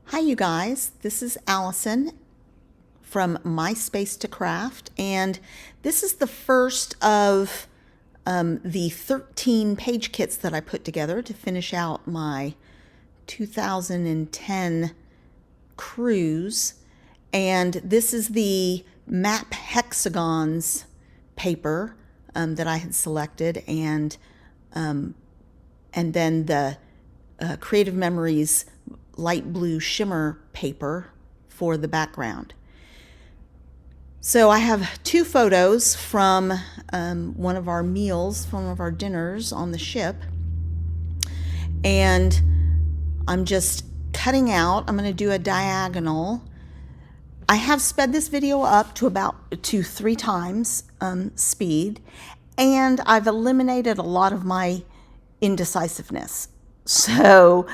Hi you guys, this is Allison from My Space to Craft, and this is the first of the 13 page kits that I put together to finish out my 2010 cruise. And this is the map hexagons paper that I had selected, and then the Creative Memories light blue shimmer paper for the background. So I have two photos from one of our meals, from one of our dinners on the ship, and I'm just cutting out. I'm going to do a diagonal. I have sped this video up to 3 times speed, and I've eliminated a lot of my indecisiveness. So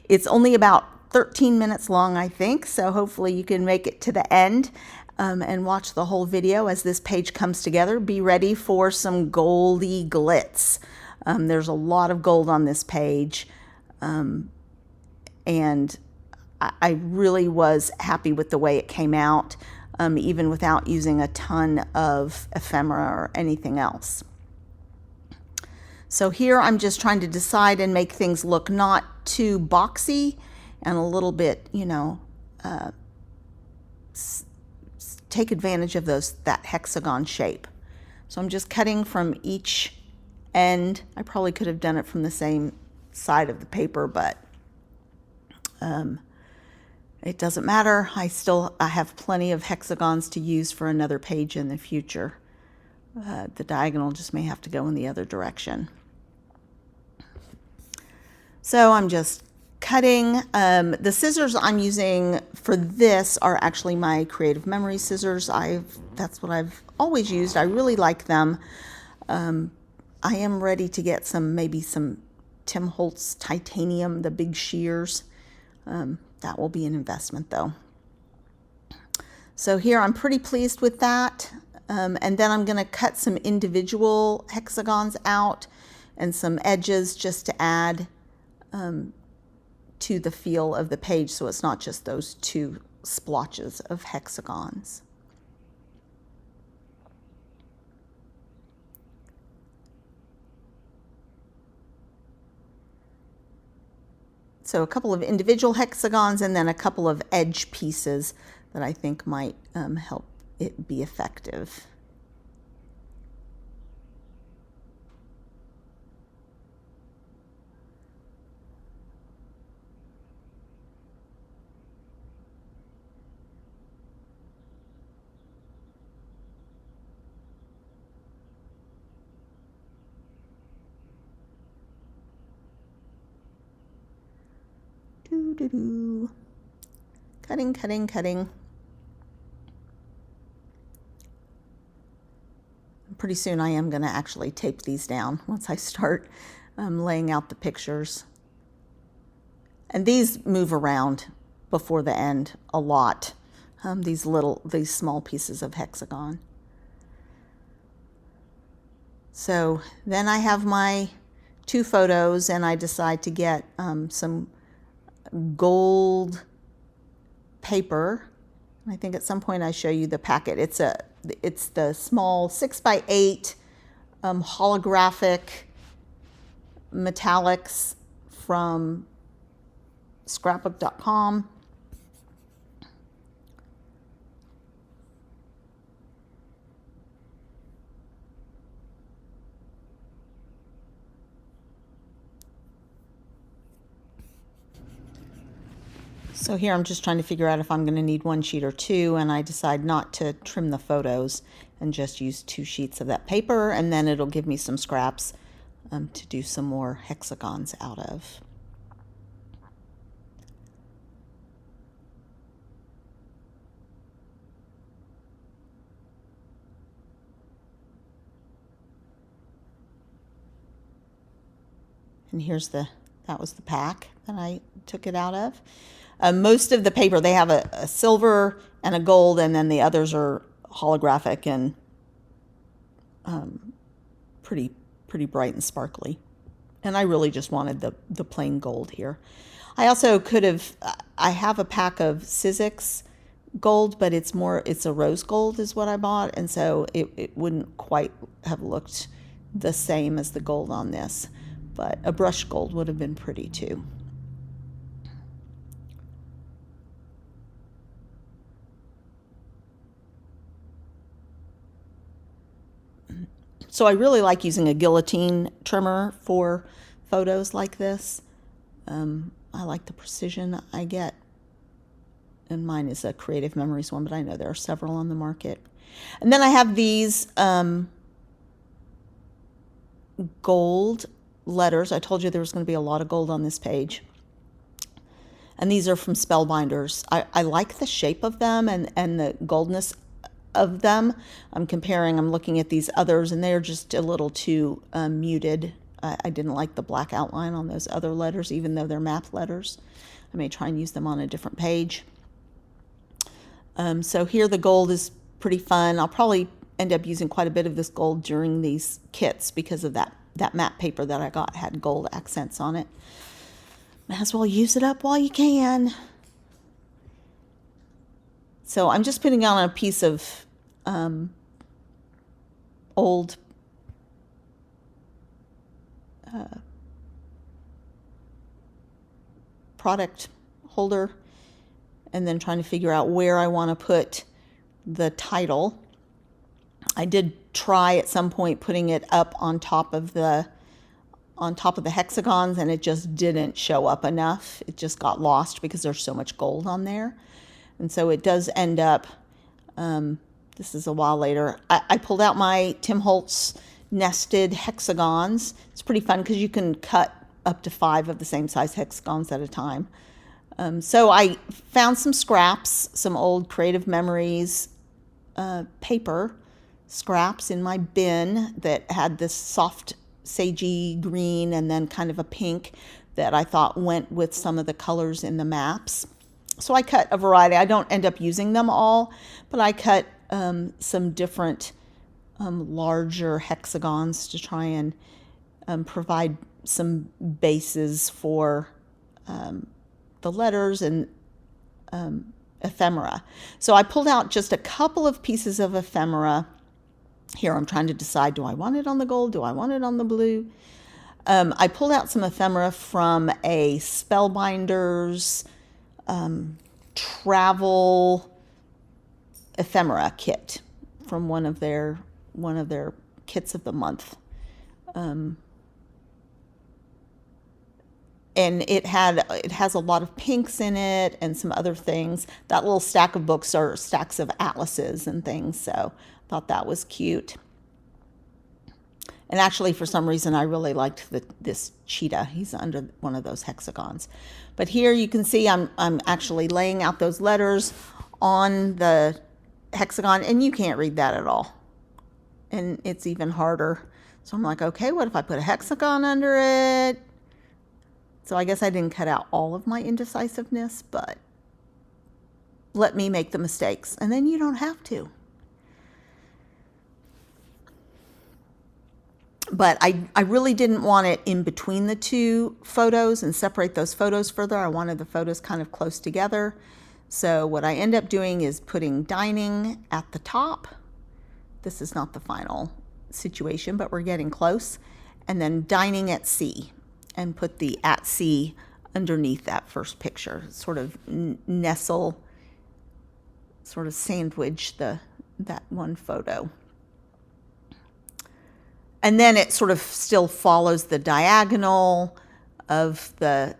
it's only about 13 minutes long, I think, so hopefully you can make it to the end and watch the whole video as this page comes together. Be ready for some goldy glitz. There's a lot of gold on this page, and I really was happy with the way it came out, even without using a ton of ephemera or anything else. So here I'm just trying to decide and make things look not too boxy and a little bit, take advantage of that hexagon shape. So I'm just cutting from each end. I probably could have done it from the same side of the paper, but it doesn't matter. I have plenty of hexagons to use for another page in the future. The diagonal just may have to go in the other direction. So I'm just cutting. The scissors I'm using for this are actually my Creative Memory scissors. That's what I've always used. I really like them. I am ready to get maybe some Tim Holtz titanium, the big shears. That will be an investment though. So here I'm pretty pleased with that. And then I'm going to cut some individual hexagons out and some edges just to add to the feel of the page, so it's not just those two splotches of hexagons. So a couple of individual hexagons and then a couple of edge pieces that I think might help it be effective. Cutting. Pretty soon I am going to actually tape these down once I start laying out the pictures. And these move around before the end a lot, these small pieces of hexagon. So then I have my 2 photos, and I decide to get some gold paper. I think at some point I show you the packet. It's the small 6x8 holographic metallics from scrapbook.com. So here I'm just trying to figure out if I'm going to need 1 sheet or 2, and I decide not to trim the photos and just use 2 sheets of that paper, and then it'll give me some scraps to do some more hexagons out of. And that was the pack that I took it out of. Most of the paper, they have a silver and a gold, and then the others are holographic and pretty bright and sparkly. And I really just wanted the plain gold here. I also could have, I have a pack of Sizzix gold, but it's a rose gold is what I bought. And so it wouldn't quite have looked the same as the gold on this, but a brushed gold would have been pretty too. So I really like using a guillotine trimmer for photos like this. I like the precision I get. And mine is a Creative Memories one, but I know there are several on the market. And then I have these gold letters. I told you there was going to be a lot of gold on this page. And these are from Spellbinders. I like the shape of them and the goldness of them. I'm looking at these others, and they're just a little too muted. I didn't like the black outline on those other letters, even though they're map letters. I may try and use them on a different page. So here the gold is pretty fun. I'll probably end up using quite a bit of this gold during these kits because of that map paper that I got had gold accents on it. Might as well use it up while you can. So I'm just putting on a piece of old product holder, and then trying to figure out where I want to put the title. I did try at some point putting it up on top of the hexagons, and it just didn't show up enough. It just got lost because there's so much gold on there. And so it does end up, this is a while later, I pulled out my Tim Holtz nested hexagons. It's pretty fun because you can cut up to 5 of the same size hexagons at a time. So I found some scraps, some old Creative Memories paper scraps in my bin that had this soft sagey green and then kind of a pink that I thought went with some of the colors in the maps. So I cut a variety. I don't end up using them all, but I cut some different larger hexagons to try and provide some bases for the letters and ephemera. So I pulled out just a couple of pieces of ephemera. Here I'm trying to decide, do I want it on the gold? Do I want it on the blue? I pulled out some ephemera from a Spellbinders travel ephemera kit from one of their kits of the month. And it has a lot of pinks in it and some other things. That little stack of books are stacks of atlases and things, so I thought that was cute. And actually, for some reason, I really liked this cheetah. He's under one of those hexagons. But here you can see I'm actually laying out those letters on the hexagon, and you can't read that at all. And it's even harder. So I'm like, okay, what if I put a hexagon under it? So I guess I didn't cut out all of my indecisiveness, but let me make the mistakes, and then you don't have to. But I really didn't want it in between the two photos and separate those photos further. I wanted the photos kind of close together. So what I end up doing is putting dining at the top. This is not the final situation, but we're getting close. And then dining at sea, and put the at sea underneath that first picture. Sort of nestle, sort of sandwich that one photo. And then it sort of still follows the diagonal of the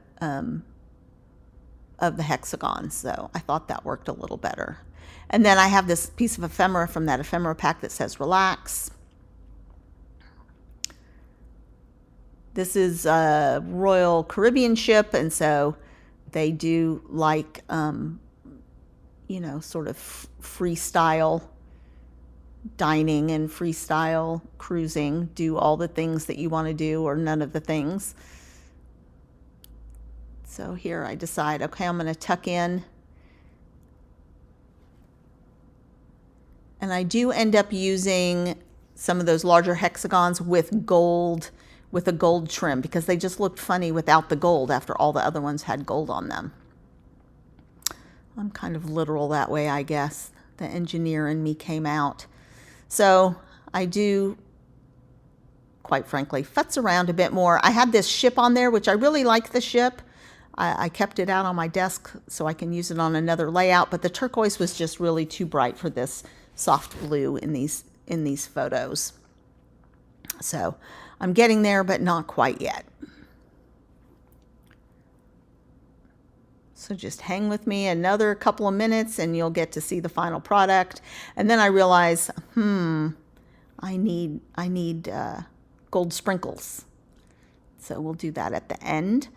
hexagon. So I thought that worked a little better. And then I have this piece of ephemera from that ephemera pack that says relax. This is a Royal Caribbean ship, and so they do like, sort of freestyle dining and freestyle cruising. Do all the things that you want to do or none of the things. So here I decide, okay, I'm going to tuck in. And I do end up using some of those larger hexagons with gold, with a gold trim because they just looked funny without the gold after all the other ones had gold on them. I'm kind of literal that way, I guess. The engineer in me came out. So I do, quite frankly, futz around a bit more. I had this ship on there, which I really like the ship. I kept it out on my desk so I can use it on another layout, but the turquoise was just really too bright for this soft blue in these photos. So I'm getting there, but not quite yet. So just hang with me another couple of minutes and you'll get to see the final product. And then I realize, I need gold sprinkles. So we'll do that at the end.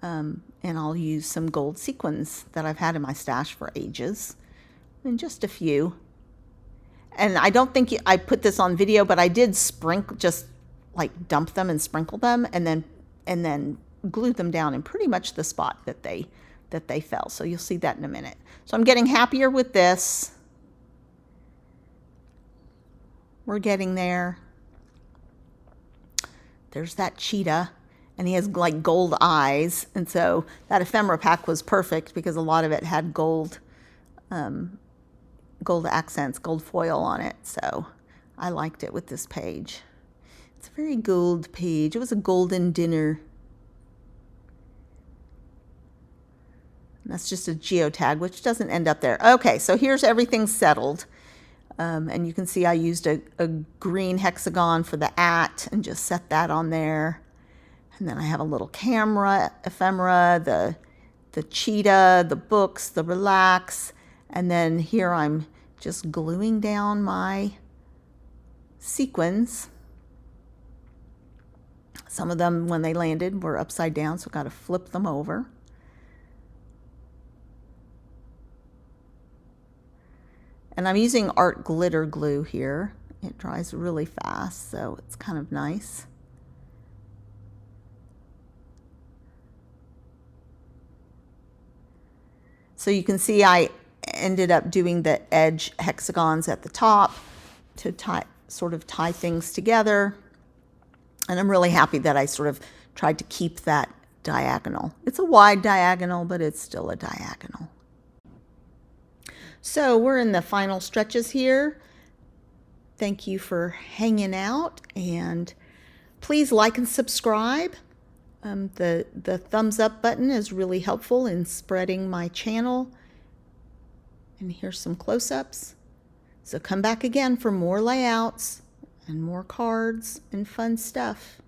And I'll use some gold sequins that I've had in my stash for ages. And just a few. And I don't think I put this on video, but I did sprinkle, just like dump them and sprinkle them and then glue them down in pretty much the spot that they fell. So you'll see that in a minute. So I'm getting happier with this. We're getting there. There's that cheetah, and he has like gold eyes. And so that ephemera pack was perfect because a lot of it had gold accents, gold foil on it. So I liked it with this page. It's a very gold page. It was a golden dinner. And that's just a geotag, which doesn't end up there. Okay, so here's everything settled. And you can see I used a green hexagon for the @ and just set that on there. And then I have a little camera, ephemera, the cheetah, the books, the relax. And then here I'm just gluing down my sequins. Some of them, when they landed, were upside down, so I've got to flip them over. And I'm using art glitter glue here. It dries really fast, so it's kind of nice. So you can see I ended up doing the edge hexagons at the top to sort of tie things together. And I'm really happy that I sort of tried to keep that diagonal. It's a wide diagonal, but it's still a diagonal. So we're in the final stretches here. Thank you for hanging out, and please like and subscribe. The thumbs up button is really helpful in spreading my channel. And here's some close-ups. So come back again for more layouts and more cards and fun stuff.